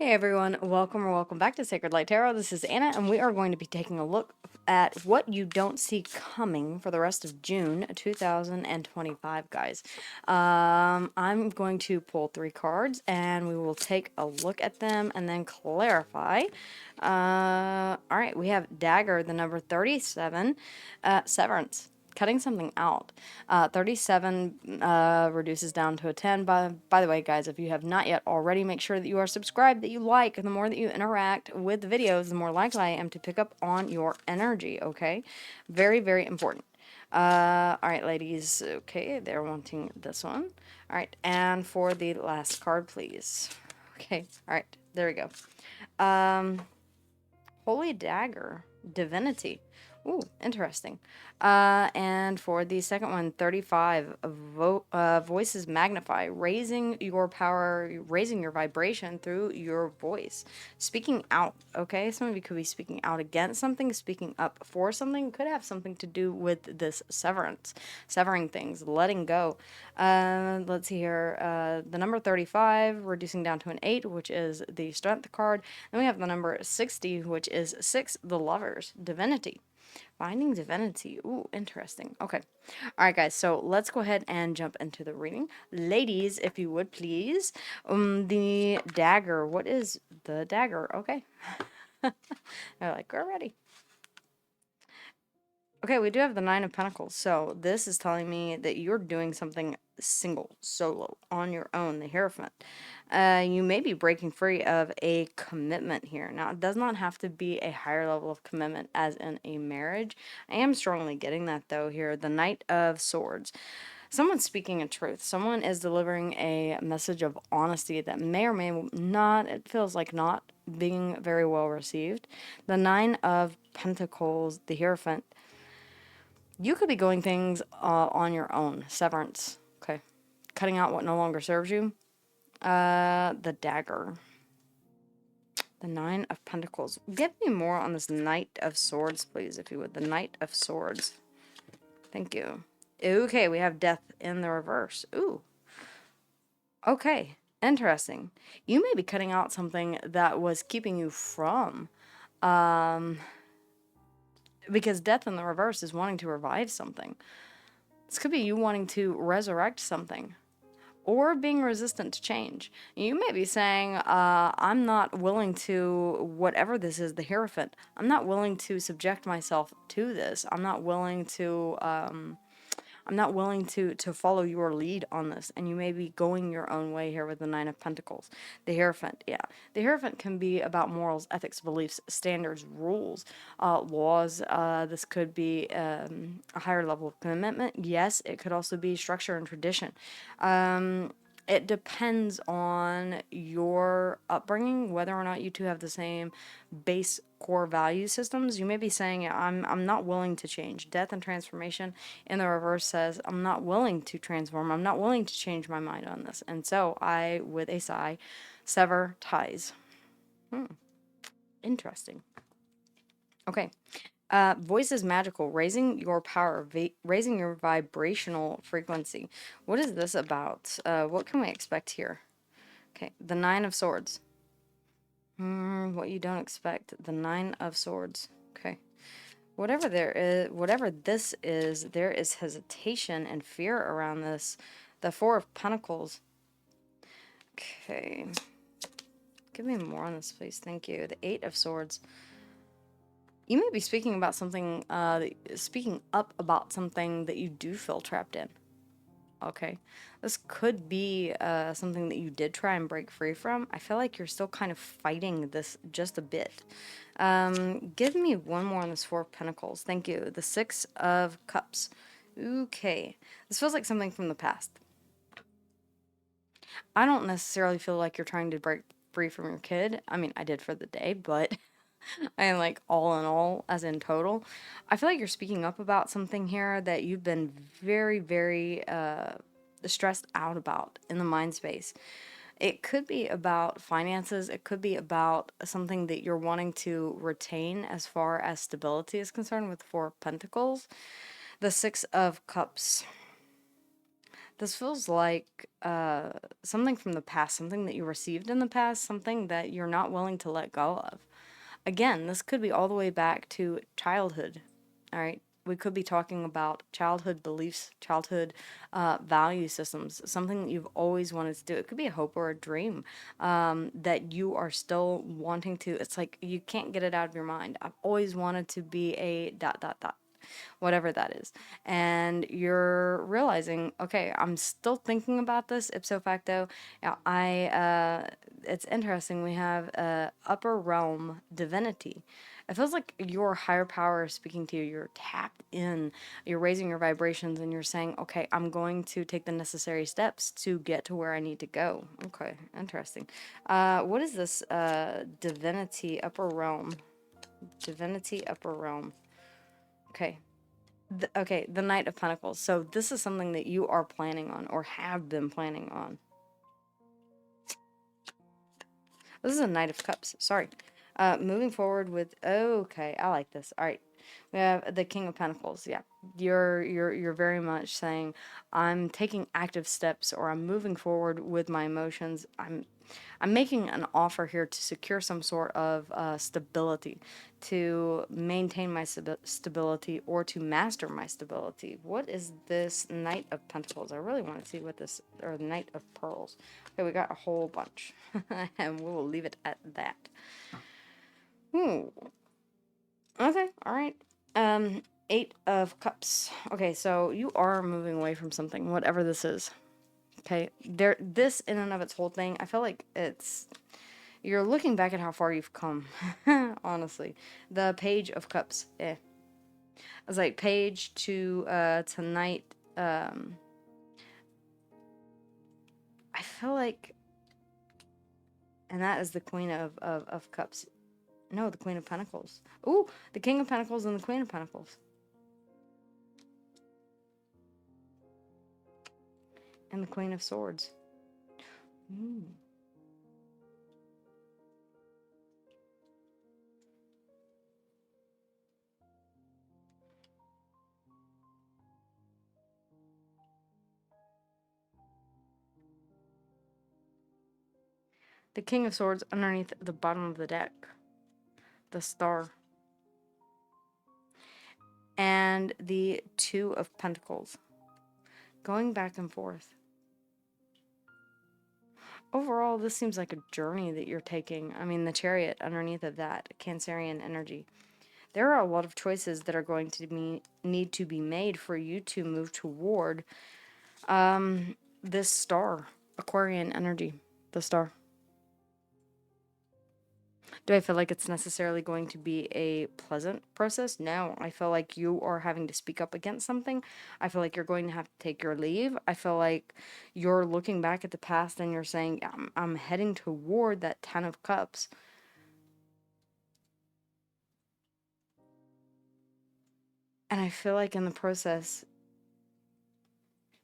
Hey everyone, welcome or welcome back to Sacred Light Tarot. This is Anna, and we are going to be taking a look at what you don't see coming for the rest of June 2025, guys. I'm going to pull 3 cards, and we will take a look at them and then clarify. All right, we have Dagger, the number 37, Severance. Cutting something out. 37 reduces down to a 10. By the way, guys, if you have not yet already, make sure that you are subscribed, that you like. The more that you interact with the videos, the more likely I am to pick up on your energy, okay? Very, very important. All right, ladies. Okay, they're wanting this one. All right, and for the last card, please. Okay, all right, there we go. Holy Dagger, Divinity. Ooh, interesting. And for the second one, 35, voices magnify, raising your power, raising your vibration through your voice. Speaking out, okay? Some of you could be speaking out against something, speaking up for something, could have something to do with this severance, severing things, letting go. Let's see here. The number 35, reducing down to an 8, which is the strength card. Then we have the number 60, which is 6, the lovers, divinity. Finding divinity. Ooh, interesting. Okay. All right, guys. So let's go ahead and jump into the reading. Ladies, if you would please. The dagger. What is the dagger? Okay. They're like, we're ready. Okay, we do have the 9 of Pentacles. So this is telling me that you're doing something single, solo, on your own, the Hierophant. You may be breaking free of a commitment here. Now, it does not have to be a higher level of commitment as in a marriage. I am strongly getting that, though, here. The Knight of Swords. Someone's speaking a truth. Someone is delivering a message of honesty that may or may not, it feels like not being very well received. The 9 of Pentacles, the Hierophant. You could be going things on your own. Severance. Okay. Cutting out what no longer serves you. The dagger. The 9 of Pentacles. Give me more on this Knight of Swords, please, if you would. The Knight of Swords. Thank you. Okay, we have death in the reverse. Ooh. Okay. Interesting. You may be cutting out something that was keeping you from... because death in the reverse is wanting to revive something. This could be you wanting to resurrect something. Or being resistant to change. You may be saying, I'm not willing to, whatever this is, the Hierophant, I'm not willing to subject myself to this. I'm not willing to follow your lead on this. And you may be going your own way here with the 9 of Pentacles. The Hierophant, yeah. The Hierophant can be about morals, ethics, beliefs, standards, rules, laws. This could be a higher level of commitment. Yes, it could also be structure and tradition. It depends on your upbringing, whether or not you two have the same base core value systems. You may be saying, I'm not willing to change. Death and transformation in the reverse says, I'm not willing to transform. I'm not willing to change my mind on this. And so I, with a sigh, sever ties. Interesting. Okay. Voice is magical, raising your power, raising your vibrational frequency. What is this about? What can we expect here? Okay, the 9 of Swords. What you don't expect. The 9 of Swords. Okay. Whatever this is, there is hesitation and fear around this. The 4 of Pentacles. Okay. Give me more on this, please. Thank you. The 8 of Swords. You may be speaking about something, speaking up about something that you do feel trapped in. Okay. This could be something that you did try and break free from. I feel like you're still kind of fighting this just a bit. Give me one more on this 4 of Pentacles. Thank you. The 6 of Cups. Okay. This feels like something from the past. I don't necessarily feel like you're trying to break free from your kid. I mean, I did for the day, but... I am like all in all, as in total. I feel like you're speaking up about something here that you've been very, very stressed out about in the mind space. It could be about finances. It could be about something that you're wanting to retain as far as stability is concerned with the 4 of Pentacles. The 6 of Cups. This feels like something from the past, something that you received in the past, something that you're not willing to let go of. Again, this could be all the way back to childhood. All right. We could be talking about childhood beliefs, childhood value systems, something that you've always wanted to do. It could be a hope or a dream that you are still wanting to. It's like you can't get it out of your mind. I've always wanted to be a dot, dot, dot, whatever that is. And you're realizing, okay, I'm still thinking about this ipso facto. Yeah, it's interesting. We have upper realm divinity. It feels like your higher power is speaking to you. You're tapped in, you're raising your vibrations, and you're saying, okay, I'm going to take the necessary steps to get to where I need to go. Okay, interesting. What is this divinity upper realm? Divinity upper realm. Okay. Okay, the Knight of Pentacles. So this is something that you are planning on or have been planning on. This is a Knight of Cups. Sorry. Moving forward with, okay, I like this. All right. We have the King of Pentacles. Yeah. You're very much saying, I'm taking active steps, or I'm moving forward with my emotions. I'm making an offer here to secure some sort of stability, to maintain my stability, or to master my stability. What is this Knight of Pentacles? I really want to see what this, or Knight of Pearls. Okay, we got a whole bunch, and we will leave it at that. Okay, all right. Eight of Cups. Okay, so you are moving away from something, whatever this is. Okay, this in and of its whole thing, I feel like you're looking back at how far you've come. Honestly, the Page of Cups. I was like Page to Knight. I feel like, and that is the Queen of Cups. No, the Queen of Pentacles. Ooh, the King of Pentacles and the Queen of Pentacles. And the Queen of Swords. Ooh. The King of Swords underneath the bottom of the deck. The Star. And the Two of Pentacles. Going back and forth. Overall, this seems like a journey that you're taking. I mean, the Chariot underneath of that, Cancerian energy. There are a lot of choices that are going to need to be made for you to move toward this Star, Aquarian energy, the Star. Do I feel like it's necessarily going to be a pleasant process? No. I feel like you are having to speak up against something. I feel like you're going to have to take your leave. I feel like you're looking back at the past and you're saying, I'm heading toward that Ten of Cups. And I feel like in the process,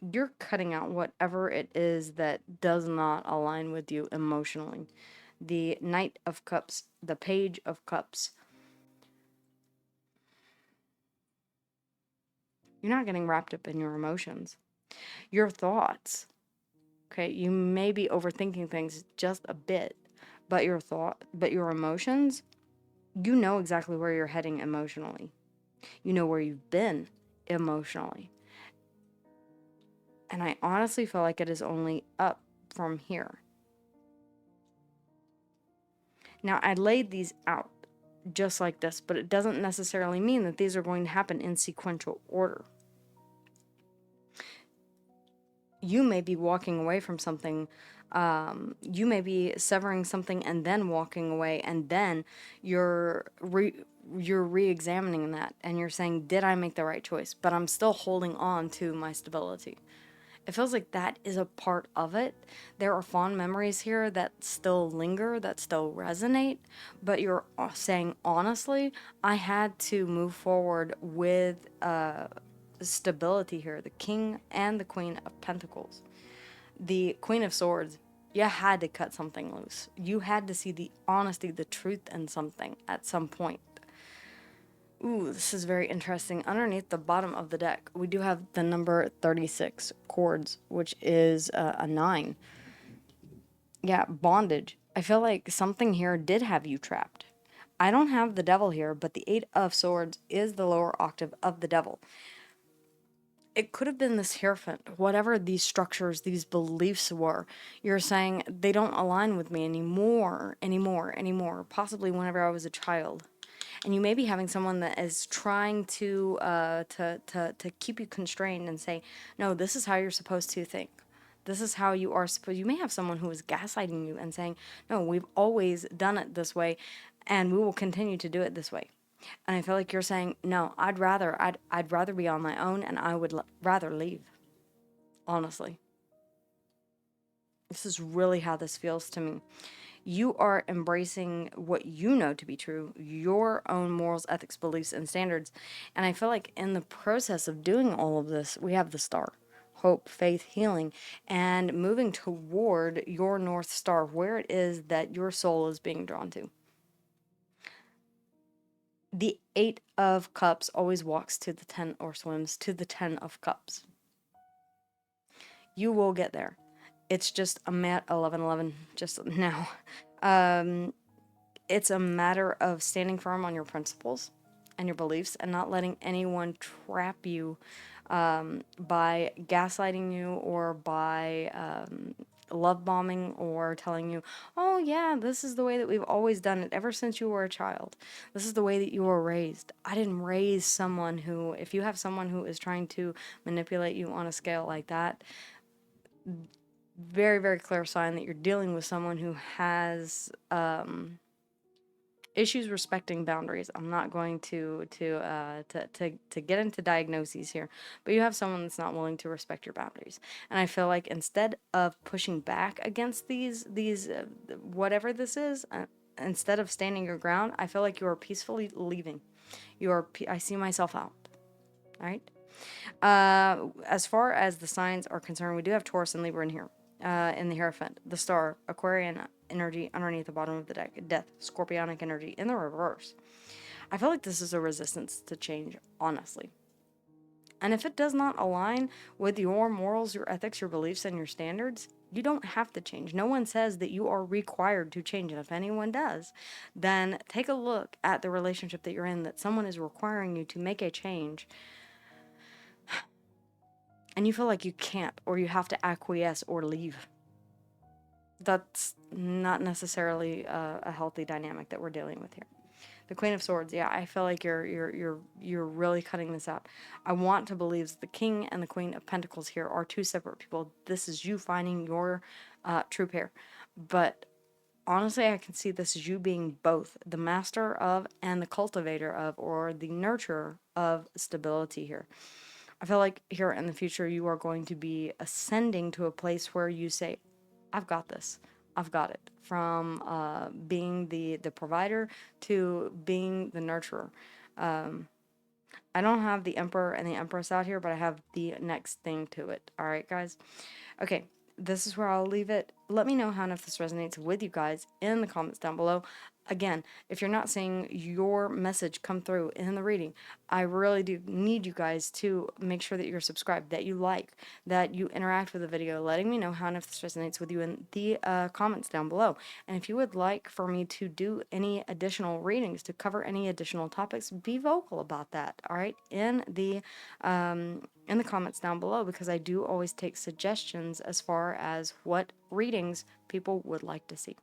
you're cutting out whatever it is that does not align with you emotionally. The Knight of Cups, the Page of Cups. You're not getting wrapped up in your emotions. Your thoughts. Okay, you may be overthinking things just a bit, but your emotions, you know exactly where you're heading emotionally. You know where you've been emotionally. And I honestly feel like it is only up from here. Now, I laid these out just like this, but it doesn't necessarily mean that these are going to happen in sequential order. You may be walking away from something, you may be severing something and then walking away, and then you're re-examining that, and you're saying, did I make the right choice? But I'm still holding on to my stability. It feels like that is a part of it. There are fond memories here that still linger, that still resonate, but you're saying, honestly, I had to move forward with stability here. The King and the Queen of Pentacles. The Queen of Swords, you had to cut something loose. You had to see the honesty, the truth in something at some point. Ooh, this is very interesting. Underneath the bottom of the deck, we do have the number 36 chords, which is a 9. Yeah, bondage. I feel like something here did have you trapped. I don't have the devil here, but the 8 of swords is the lower octave of the devil. It could have been this Hierophant, whatever these structures, these beliefs were. You're saying they don't align with me anymore, possibly whenever I was a child. And you may be having someone that is trying to keep you constrained and say, no, this is how you're supposed to think. This is how you are supposed. You may have someone who is gaslighting you and saying, no, we've always done it this way, and we will continue to do it this way. And I feel like you're saying, no, I'd rather be on my own, and I would rather leave. Honestly, this is really how this feels to me. You are embracing what you know to be true, your own morals, ethics, beliefs, and standards. And I feel like in the process of doing all of this, we have the star: hope, faith, healing, and moving toward your North Star, where it is that your soul is being drawn to. The 8 of Cups always walks to the 10 or swims to the 10 of Cups. You will get there. It's just a 11 just now. It's a matter of standing firm on your principles and your beliefs and not letting anyone trap you by gaslighting you or by love bombing or telling you, oh yeah, this is the way that we've always done it ever since you were a child. This is the way that you were raised. I didn't raise someone who, if you have someone who is trying to manipulate you on a scale like that, very, very clear sign that you're dealing with someone who has issues respecting boundaries. I'm not going to get into diagnoses here, but you have someone that's not willing to respect your boundaries. And I feel like instead of pushing back against these whatever this is, instead of standing your ground, I feel like you are peacefully leaving. I see myself out. All right. As far as the signs are concerned, we do have Taurus and Libra in here. In the Hierophant, the star, Aquarian energy underneath the bottom of the deck, Death, Scorpionic energy in the reverse. I feel like this is a resistance to change, honestly. And if it does not align with your morals, your ethics, your beliefs, and your standards, you don't have to change. No one says that you are required to change. And if anyone does, then take a look at the relationship that you're in, that someone is requiring you to make a change, and you feel like you can't, or you have to acquiesce or leave. That's not necessarily a healthy dynamic that we're dealing with here. The Queen of Swords, yeah, I feel like you're really cutting this out. I want to believe that the King and the Queen of Pentacles here are two separate people. This is you finding your true pair, but honestly, I can see this as you being both the master of and the cultivator of, or the nurturer of stability here. I feel like here in the future, you are going to be ascending to a place where you say, I've got this. I've got it. From being the provider to being the nurturer. I don't have the Emperor and the Empress out here, but I have the next thing to it. All right, guys? Okay, this is where I'll leave it. Let me know how and if this resonates with you guys in the comments down below. Again, if you're not seeing your message come through in the reading, I really do need you guys to make sure that you're subscribed, that you like, that you interact with the video, letting me know how and if this resonates with you in the comments down below. And if you would like for me to do any additional readings, to cover any additional topics, be vocal about that, all right, in the comments down below, because I do always take suggestions as far as what readings people would like to see.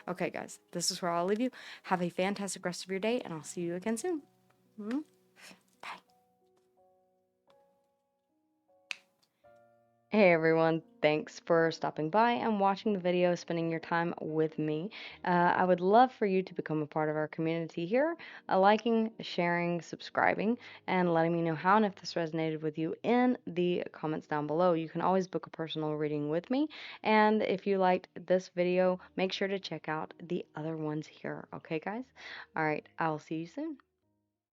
Okay, guys, this is where I'll leave you. Have a fantastic rest of your day, and I'll see you again soon. Bye. Hey everyone, thanks for stopping by and watching the video, spending your time with me. I would love for you to become a part of our community here, liking, sharing, subscribing, and letting me know how and if this resonated with you in the comments down below. You can always book a personal reading with me, and if you liked this video, make sure to check out the other ones here. Okay, guys? All right, I'll see you soon.